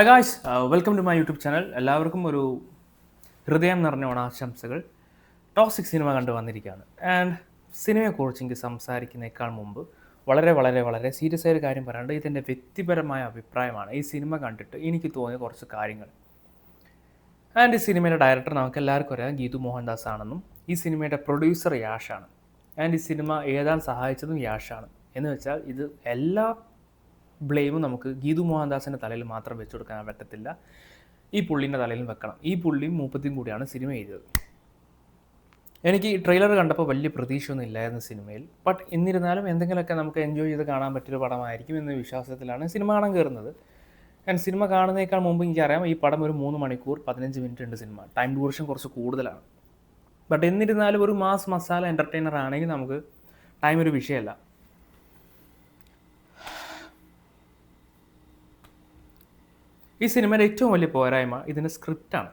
Guys welcome to my YouTube channel. എല്ലാവർക്കും ഒരു ഹൃദയം നിറഞ്ഞ ഓണാശംസകൾ. ടോക്സിക് സിനിമ കണ്ടു വന്നിരിക്കുകയാണ്. ആൻഡ് സിനിമയെക്കുറിച്ച് എനിക്ക് സംസാരിക്കുന്നേക്കാൾ മുമ്പ് വളരെ സീരിയസ് ആയ ഒരു കാര്യം പറയാണ്ട്. ഇതെൻ്റെ വ്യക്തിപരമായ അഭിപ്രായമാണ്. ഈ സിനിമ കണ്ടിട്ട് എനിക്ക് തോന്നിയ കുറച്ച് കാര്യങ്ങൾ. ആൻഡ് ഈ സിനിമയുടെ ഡയറക്ടർ നമുക്ക് എല്ലാവർക്കും അറിയാം ഗീതു മോഹൻദാസ് ആണെന്നും ഈ സിനിമയുടെ പ്രൊഡ്യൂസർ യാഷാണ്. ആൻഡ് ഈ സിനിമ എഴുതാൻ സഹായിച്ചതും യാഷാണ്. എന്ന് വെച്ചാൽ ഇത് എല്ലാ ബ്ലെയിമും നമുക്ക് ഗീതു മോഹൻദാസിൻ്റെ തലയിൽ മാത്രം വെച്ചു കൊടുക്കാൻ പറ്റത്തില്ല, ഈ പുള്ളീൻ്റെ തലയിലും വെക്കണം. ഈ പുള്ളിയും മൂപ്പത്തിയും കൂടിയാണ് സിനിമ എഴുതിയത്. എനിക്ക് ഈ ട്രെയിലർ കണ്ടപ്പോൾ വലിയ പ്രതീക്ഷയൊന്നും ഇല്ലായിരുന്നു സിനിമയിൽ. ബട്ട് എന്നിരുന്നാലും എന്തെങ്കിലുമൊക്കെ നമുക്ക് എൻജോയ് ചെയ്ത് കാണാൻ പറ്റിയൊരു പടമായിരിക്കും എന്ന വിശ്വാസത്തിലാണ് സിനിമ കാണാൻ കയറുന്നത്. ആൻഡ് സിനിമ കാണുന്നതിനേക്കാൾ മുമ്പ് എനിക്കറിയാം ഈ പടം ഒരു 3 മണിക്കൂർ 15 മിനിറ്റ് ഉണ്ട്. സിനിമ ടൈം ഡ്യൂറേഷൻ കുറച്ച് കൂടുതലാണ്. ബട്ട് എന്നിരുന്നാലും ഒരു മാസ് മസാല എൻ്റർടൈനർ ആണെങ്കിൽ നമുക്ക് ടൈം ഒരു വിഷയമല്ല. ഈ സിനിമയുടെ ഏറ്റവും വലിയ പോരായ്മ ഇതിൻ്റെ സ്ക്രിപ്റ്റാണ്.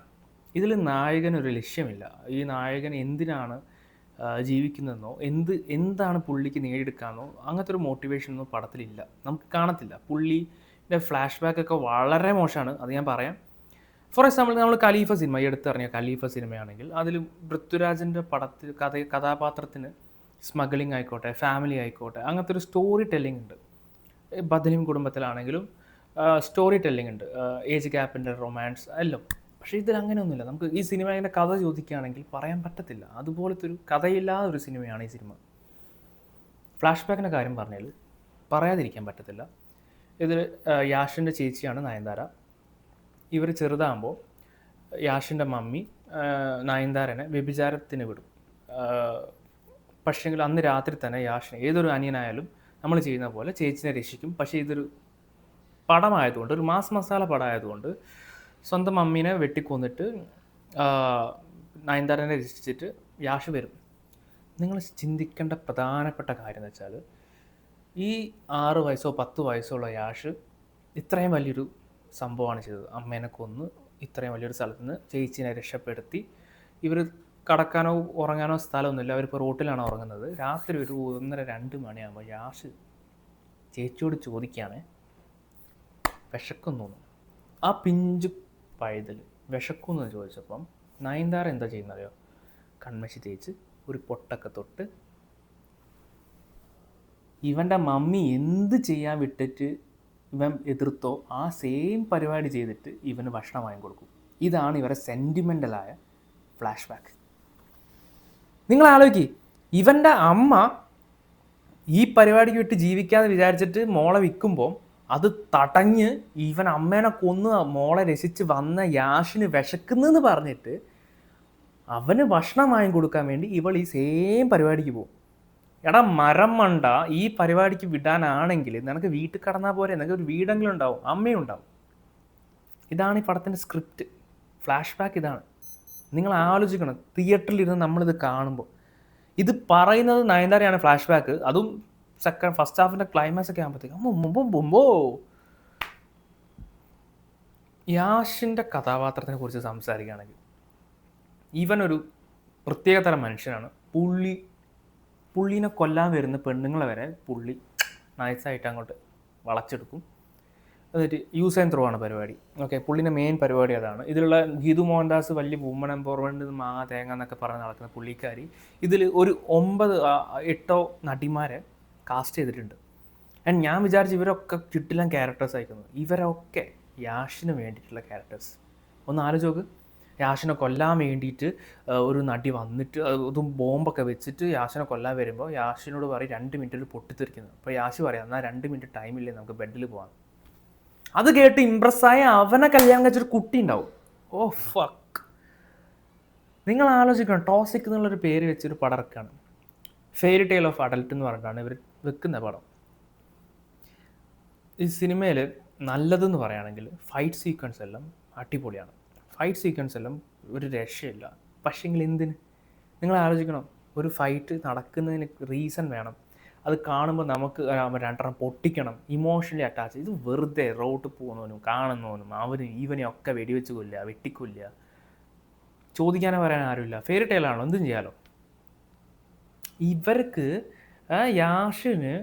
ഇതിൽ നായകനൊരു ലക്ഷ്യമില്ല. ഈ നായകൻ എന്തിനാണ് ജീവിക്കുന്നതെന്നോ എന്താണ് പുള്ളിക്ക് നേടിയെടുക്കാമെന്നോ അങ്ങനത്തെ ഒരു മോട്ടിവേഷനൊന്നും പടത്തിലില്ല, നമുക്ക് കാണത്തില്ല. പുള്ളിൻ്റെ ഫ്ലാഷ് ബാക്കൊക്കെ വളരെ മോശമാണ്, അത് ഞാൻ പറയാം. ഫോർ എക്സാമ്പിൾ നമ്മൾ ഖലീഫ സിനിമ എടുത്തിറങ്ങിയ ഖലീഫ സിനിമയാണെങ്കിൽ അതിൽ പൃഥ്വിരാജിൻ്റെ പടത്തിൽ കഥാപാത്രത്തിന് സ്മഗ്ലിംഗ് ആയിക്കോട്ടെ, ഫാമിലി ആയിക്കോട്ടെ, അങ്ങനത്തെ ഒരു സ്റ്റോറി ടെല്ലിംഗ് ഉണ്ട്. ബദലിം കുടുംബത്തിലാണെങ്കിലും സ്റ്റോറി ടെല്ലിംഗ് ഉണ്ട്, ഏജ് ഗ്യാപ്പിൻ്റെ റൊമാൻസ് എല്ലാം. പക്ഷേ ഇതിൽ അങ്ങനെയൊന്നുമില്ല. നമുക്ക് ഈ സിനിമയുടെ കഥ ചോദിക്കുകയാണെങ്കിൽ പറയാൻ പറ്റത്തില്ല. അതുപോലത്തെ ഒരു കഥയില്ലാത്ത ഒരു സിനിമയാണ് ഈ സിനിമ. ഫ്ലാഷ് ബാക്കിൻ്റെ കാര്യം പറഞ്ഞാൽ പറയാതിരിക്കാൻ പറ്റത്തില്ല. ഇതിൽ യാഷിൻ്റെ ചേച്ചിയാണ് നയൻതാര. ഇവർ ചെറുതാകുമ്പോൾ യാഷിൻ്റെ മമ്മി നയൻതാരനെ വ്യഭിചാരത്തിന് വിടും. പക്ഷേങ്കിൽ അന്ന് രാത്രി തന്നെ യാഷിനെ, ഏതൊരു അനിയനായാലും നമ്മൾ ചെയ്യുന്ന പോലെ ചേച്ചിനെ രക്ഷിക്കും. പക്ഷേ ഇതൊരു പടമായതുകൊണ്ട്, ഒരു മാസ് മസാല പടമായതുകൊണ്ട് സ്വന്തം മമ്മീനെ വെട്ടിക്കൊന്നിട്ട് നയൻതാരനെ രക്ഷിച്ചിട്ട് യാഷ് വരും. നിങ്ങൾ ചിന്തിക്കേണ്ട പ്രധാനപ്പെട്ട കാര്യം എന്ന് വെച്ചാൽ ഈ 6 വയസ്സോ 10 വയസ്സോ ഉള്ള യാഷ് ഇത്രയും വലിയൊരു സംഭവമാണ് ചെയ്തത്. അമ്മേനെ കൊന്ന് ഇത്രയും വലിയൊരു സ്ഥലത്ത് നിന്ന് ചേച്ചീനെ രക്ഷപ്പെടുത്തി. ഇവർ കടക്കാനോ ഉറങ്ങാനോ സ്ഥലമൊന്നുമില്ല, അവരിപ്പോൾ റോട്ടിലാണ് ഉറങ്ങുന്നത്. രാത്രി ഒരു 1:30-2 മണിയാകുമ്പോൾ യാഷ് ചേച്ചിയോട് ചോദിക്കുകയാണ്, വിശക്കുന്നു. ആ പിഞ്ചു പൈതൽ വിശക്കുമെന്ന് ചോദിച്ചപ്പം നയൻതാര എന്താ ചെയ്യുന്നറിയോ? കൺമശി തേച്ച് ഒരു പൊട്ടൊക്കെ തൊട്ട് ഇവൻ്റെ മമ്മി എന്ത് ചെയ്യാൻ വിട്ടിട്ട് ഇവൻ എതിർത്തോ ആ സെയിം പരിപാടി ചെയ്തിട്ട് ഇവന് ഭക്ഷണം വാങ്ങി കൊടുക്കും. ഇതാണ് ഇവരെ സെൻറ്റിമെൻ്റലായ ഫ്ലാഷ് ബാക്ക്. നിങ്ങൾ ആലോചിക്ക്, ഇവൻ്റെ അമ്മ ഈ പരിപാടിക്ക് വിട്ട് ജീവിക്കാതെ വിചാരിച്ചിട്ട് മോളെ വിൽക്കുമ്പോൾ അത് തടഞ്ഞ് ഇവൻ അമ്മേനെ കൊന്ന് മോളെ രസിച്ച് വന്ന യാഷിന് വിശക്കുന്നെന്ന് പറഞ്ഞിട്ട് അവന് ഭക്ഷണം വാങ്ങി കൊടുക്കാൻ വേണ്ടി ഇവൾ ഈ സെയിം പരിപാടിക്ക് പോകും. എടാ മരം മണ്ട, ഈ പരിപാടിക്ക് വിടാനാണെങ്കിൽ നിനക്ക് വീട്ടിൽ കടന്നാൽ പോരെ, നിനക്ക് ഒരു വീടെങ്കിലും ഉണ്ടാവും, അമ്മയും ഉണ്ടാവും. ഇതാണ് ഈ പടത്തിൻ്റെ സ്ക്രിപ്റ്റ്. ഫ്ലാഷ് ബാക്ക് ഇതാണ്. നിങ്ങൾ ആലോചിക്കണം, തിയേറ്ററിലിരുന്ന് നമ്മളിത് കാണുമ്പോൾ. ഇത് പറയുന്നത് നയൻതാരയാണ് ഫ്ലാഷ് ബാക്ക്, അതും ഫസ്റ്റ് ഹാഫിൻ്റെ ക്ലൈമാക്സ് ഒക്കെ ആകുമ്പോഴത്തേക്കും യാഷിൻ്റെ കഥാപാത്രത്തിനെ കുറിച്ച് സംസാരിക്കുകയാണെങ്കിൽ ഇവനൊരു പ്രത്യേകതരം മനുഷ്യനാണ്. പുള്ളീനെ കൊല്ലാൻ വരുന്ന പെണ്ണുങ്ങളെ വരെ പുള്ളി നൈസായിട്ട് അങ്ങോട്ട് വളച്ചെടുക്കും. എന്നിട്ട് യൂസ് ആൻഡ് ത്രോ ആണ് പരിപാടി. ഓക്കെ, പുള്ളിൻ്റെ മെയിൻ പരിപാടി അതാണ്. ഇതിലുള്ള ഗീതു മോഹൻദാസ് വലിയ വുമൺ എംപവർമെൻറ്റ് തേങ്ങ എന്നൊക്കെ പറഞ്ഞ് നടക്കുന്ന പുള്ളിക്കാരി ഇതിൽ ഒരു 9-8 നടിമാരെ കാസ്റ്റ് ചെയ്തിട്ടുണ്ട്. ആൻഡ് ഞാൻ വിചാരിച്ചു ഇവരൊക്കെ ചുറ്റിലും ക്യാരക്ടേഴ്സ് അയക്കുന്നത്. ഇവരൊക്കെ യാഷിന് വേണ്ടിയിട്ടുള്ള ക്യാരക്ടേഴ്സ്. ഒന്ന് ആലോചിച്ച് നോക്ക്, യാഷിനെ കൊല്ലാൻ വേണ്ടിയിട്ട് ഒരു നടി വന്നിട്ട് അതും ബോംബൊക്കെ വെച്ചിട്ട് യാഷിനെ കൊല്ലാൻ വരുമ്പോൾ യാഷിനോട് പറയും 2 മിനിറ്റിൽ പൊട്ടിത്തെറിക്കുന്നത്. അപ്പോൾ യാഷി പറയാം, എന്നാൽ 2 മിനിറ്റ് ടൈമില്ലേ, നമുക്ക് ബെഡിൽ പോകാം. അത് കേട്ട് ഇമ്പ്രസ്സായ അവനെ കല്യാണം കഴിച്ചൊരു കുട്ടി ഉണ്ടാവും. ഓ ഫക്ക്. നിങ്ങൾ ആലോചിക്കണം, ടോക്സിക് എന്നുള്ളൊരു പേര് വെച്ചൊരു പടം ഇറക്കുകയാണ്. ഫെയറി ടെയിൽ ഓഫ് അഡൽട്ട് എന്ന് പറഞ്ഞിട്ടാണ് ഇവർ വെക്കുന്ന പടം. ഈ സിനിമയിൽ നല്ലതെന്ന് പറയുകയാണെങ്കിൽ ഫൈറ്റ് സീക്വൻസ് എല്ലാം അടിപൊളിയാണ്. ഫൈറ്റ് സീക്വൻസ് എല്ലാം ഒരു രക്ഷയില്ല. പക്ഷേങ്കിൽ എന്തിന്? നിങ്ങൾ ആലോചിക്കണം, ഒരു ഫൈറ്റ് നടക്കുന്നതിന് റീസൺ വേണം. അത് കാണുമ്പോൾ നമുക്ക് 2 പൊട്ടിക്കണം, ഇമോഷണലി അറ്റാച്ച്. ഇത് വെറുതെ റോട്ട് പോകുന്നവനും കാണുന്നവനും ഇവനെയൊക്കെ വെടിവെച്ച് കൊല്ലുക, വെട്ടിക്കൊല്ലുക, ചോദിക്കാനോ പറയാൻ ആരുമില്ല. ഫെയറി ടെയിലാണോ, എന്തും ചെയ്യാലോ. ഇവർക്ക് യാഷിന്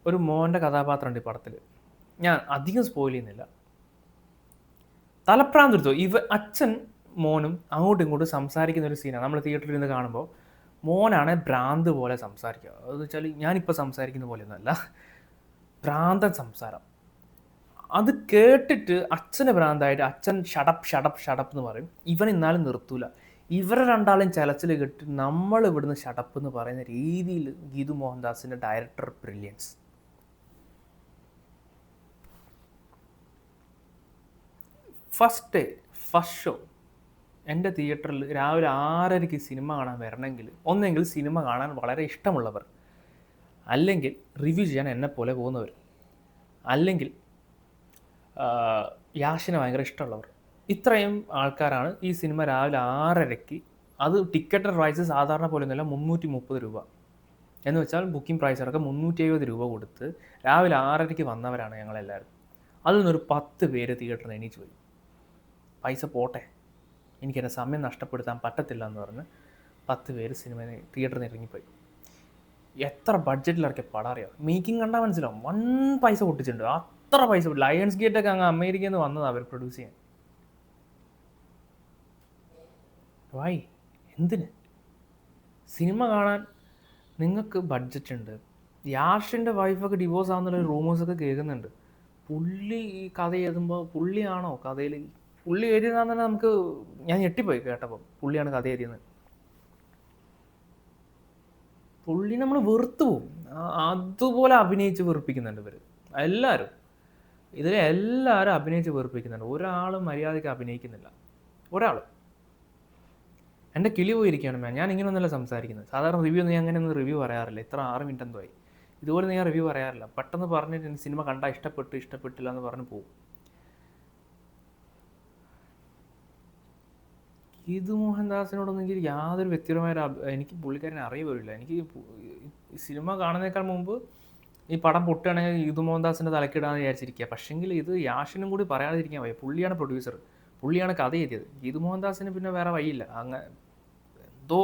ഒരു മോൻ്റെ കഥാപാത്രമുണ്ട് ഈ പടത്തിൽ. ഞാൻ അധികം സ്പോയിൽ ചെയ്യുന്നില്ല. തലപ്രാന്തെടുത്തു. അച്ഛൻ മോനും അങ്ങോട്ടും ഇങ്ങോട്ടും സംസാരിക്കുന്ന ഒരു സീനാണ് നമ്മൾ തിയേറ്ററിൽ നിന്ന് കാണുമ്പോൾ. മോനാണ് ഭ്രാന്ത് പോലെ സംസാരിക്കുക. അതെന്ന് വെച്ചാൽ ഞാനിപ്പോൾ സംസാരിക്കുന്ന പോലെയൊന്നുമല്ല, ഭ്രാന്തൻ സംസാരം. അത് കേട്ടിട്ട് അച്ഛന് ഭ്രാന്തായിട്ട് അച്ഛൻ ഷടപ്പ് ഷടപ്പ് ഷടപ്പ് എന്ന് പറയും. ഇവൻ ഇന്നാലും നിർത്തൂല. ഇവരെ രണ്ടാളും ചലച്ചിൽ കേട്ട് നമ്മൾ ഇവിടുന്ന് ഷടപ്പ് എന്ന് പറയുന്ന രീതിയിൽ ഗീതു മോഹൻദാസിൻ്റെ ഡയറക്ടർ ബ്രില്യൻസ്. ഫസ്റ്റ് ഷോ എൻ്റെ തിയേറ്ററിൽ രാവിലെ 6:30 സിനിമ കാണാൻ വരണമെങ്കിൽ ഒന്നെങ്കിൽ സിനിമ കാണാൻ വളരെ ഇഷ്ടമുള്ളവർ, അല്ലെങ്കിൽ റിവ്യൂ ചെയ്യാൻ എന്നെപ്പോലെ പോകുന്നവർ, അല്ലെങ്കിൽ യാഷിനെ ഭയങ്കര ഇഷ്ടമുള്ളവർ. ഇത്രയും ആൾക്കാരാണ് ഈ സിനിമ രാവിലെ 6:30. അത് ടിക്കറ്റ് പ്രൈസ് സാധാരണ പോലെ ഒന്നുമില്ല, 330 രൂപ എന്ന് വെച്ചാൽ ബുക്കിംഗ് പ്രൈസ് അടക്കം 370 രൂപ കൊടുത്ത് രാവിലെ 6:30 വന്നവരാണ് ഞങ്ങളെല്ലാവരും. അതിൽ നിന്നൊരു 10 പേര് തിയേറ്ററിൽ എണീച്ച് പോയി. പൈസ പോട്ടെ, എനിക്കെൻ്റെ സമയം നഷ്ടപ്പെടുത്താൻ പറ്റത്തില്ല എന്ന് പറഞ്ഞ് 10 പേര് തിയേറ്ററിൽ നിന്ന് ഇറങ്ങിപ്പോയി. എത്ര ബഡ്ജറ്റിൽ ഇറക്കിയ പടം അറിയാം. മേക്കിംഗ് കണ്ടാൽ മനസ്സിലാവും, 1 പൈസ പൊട്ടിച്ചിട്ടുണ്ട്. അത്ര പൈസ. ലയൺസ് ഗേറ്റൊക്കെ അങ്ങ് അമേരിക്കയിൽ നിന്ന് വന്നത് അവർ പ്രൊഡ്യൂസ് ചെയ്യാൻ. വൈ? എന്തിന്? സിനിമ കാണാൻ നിങ്ങൾക്ക് ബഡ്ജറ്റ് ഉണ്ട്. യാഷിൻ്റെ വൈഫൊക്കെ ഡിവോഴ്സ് ആവുന്നുള്ള റൂമേഴ്സൊക്കെ കേൾക്കുന്നുണ്ട്. പുള്ളി ഈ കഥ എഴുതുമ്പോൾ പുള്ളിയാണോ കഥയിൽ? പുള്ളി എഴുതിയതാന്ന് തന്നെ നമുക്ക്, ഞാൻ ഞെട്ടിപ്പോയി കേട്ടപ്പോൾ പുള്ളിയാണ് കഥ എഴുതിയത്. പുള്ളി നമ്മൾ വെറുത്തു പോവും. അതുപോലെ അഭിനയിച്ച് വെറുപ്പിക്കുന്നുണ്ട് ഇവർ എല്ലാവരും. ഇതിലെല്ലാവരും അഭിനയിച്ച് വെറുപ്പിക്കുന്നുണ്ട്. ഒരാളും മര്യാദയ്ക്ക് അഭിനയിക്കുന്നില്ല. ഒരാൾ. എൻ്റെ കിളി പോയിരിക്കുകയാണ് ഞാൻ ഇങ്ങനെയൊന്നുമല്ല സംസാരിക്കുന്നത്. സാധാരണ റിവ്യൂ ഒന്നും ഞാൻ അങ്ങനെയൊന്നും റിവ്യൂ പറയാറില്ല. ഇത്ര 6 മിനിറ്റ് എന്തോ ആയി. ഇതുപോലെ ഞാൻ റിവ്യൂ പറയാറില്ല. പെട്ടെന്ന് പറഞ്ഞിട്ട് സിനിമ കണ്ടാൽ ഇഷ്ടപ്പെട്ടില്ല എന്ന് പറഞ്ഞ് പോകും. ഗീതു മോഹൻദാസിനോടൊന്നും എനിക്ക് യാതൊരു വ്യക്തിപരമായ എനിക്ക് പുള്ളിക്കാരനെ അറിയുകയില്ല. എനിക്ക് സിനിമ കാണുന്നതിനേക്കാൾ മുമ്പ് ഈ പടം പൊട്ടുകയാണെങ്കിൽ ഗീതു മോഹൻദാസിൻ്റെ തലക്കിടാന്ന് വിചാരിച്ചിരിക്കുക. പക്ഷേങ്കിൽ ഇത് യാഷിനും കൂടി പറയാതിരിക്കാൻ വയ്യ. പുള്ളിയാണ് പ്രൊഡ്യൂസർ, പുള്ളിയാണ് കഥ എഴുതിയത്. ഗീതു മോഹൻദാസിന് പിന്നെ വേറെ വഴിയില്ല. എന്തോ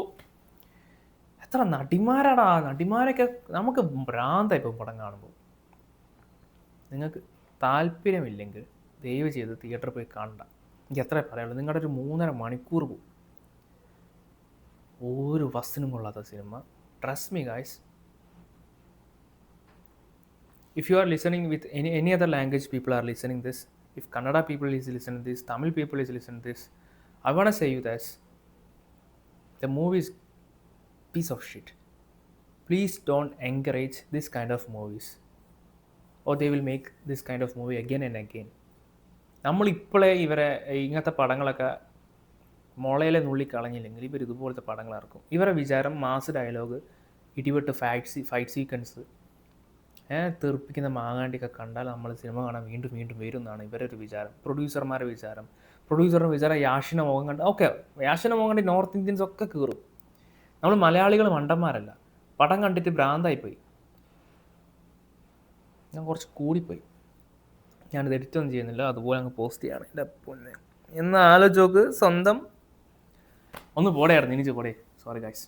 എത്ര നടിമാരാടാ. നടിമാരൊക്കെ നമുക്ക് ഭ്രാന്തായി ഇപ്പോൾ പടം കാണുമ്പോൾ. നിങ്ങൾക്ക് താല്പര്യമില്ലെങ്കിൽ ദയവ് ചെയ്ത് തിയേറ്ററിൽ പോയി കാണണ്ട. എനിക്ക് എത്ര പറയാനുള്ളൂ. നിങ്ങളുടെ ഒരു 3.5 മണിക്കൂർ പോകും. ഒരു വസ്തുനും കൊള്ളാത്ത cinema. Trust me guys. If you are listening with any other language people are listening this, if Kannada people is listening this, Tamil people is listening this, I want to say you this, the movie is piece of shit. Please don't encourage this kind of movies, or they will make this kind of movie again and again. നമ്മളിപ്പോഴേ ഇവരെ ഇങ്ങനത്തെ പടങ്ങളൊക്കെ മുളയിലെ നുള്ളി കളഞ്ഞില്ലെങ്കിൽ ഇവർ ഇതുപോലത്തെ പടങ്ങൾ ഇറക്കും. ഇവരെ വിചാരം മാസ് ഡയലോഗ്, ഇടിവെട്ട് ഫൈറ്റ് സീക്വൻസ്, തെറിപ്പിക്കുന്ന മാങ്ങാണ്ടിയൊക്കെ കണ്ടാൽ നമ്മൾ സിനിമ കാണാൻ വീണ്ടും വീണ്ടും വരും എന്നാണ് ഇവരൊരു വിചാരം. പ്രൊഡ്യൂസറുടെ വിചാരം യാഷിനെ മുഖം കണ്ട് യാഷിനെ മുഖം കണ്ട് നോർത്ത് ഇന്ത്യൻസ് ഒക്കെ കയറും. നമ്മൾ മലയാളികൾ മണ്ടന്മാരല്ല. പടം കണ്ടിട്ട് ഭ്രാന്തായിപ്പോയി. ഞാൻ കുറച്ച് കൂടിപ്പോയി. ഞാനിത് എഡിറ്റൊന്നും ചെയ്യുന്നില്ല, അതുപോലെ അങ്ങ് പോസ്റ്റ് ചെയ്യാണ്. എൻ്റെ പൊന്നെ എന്ന് ആലോചിച്ച് നോക്ക്. സ്വന്തം ഒന്ന് പോടെയായിരുന്നു, എനിക്ക് പോടെ. Sorry guys.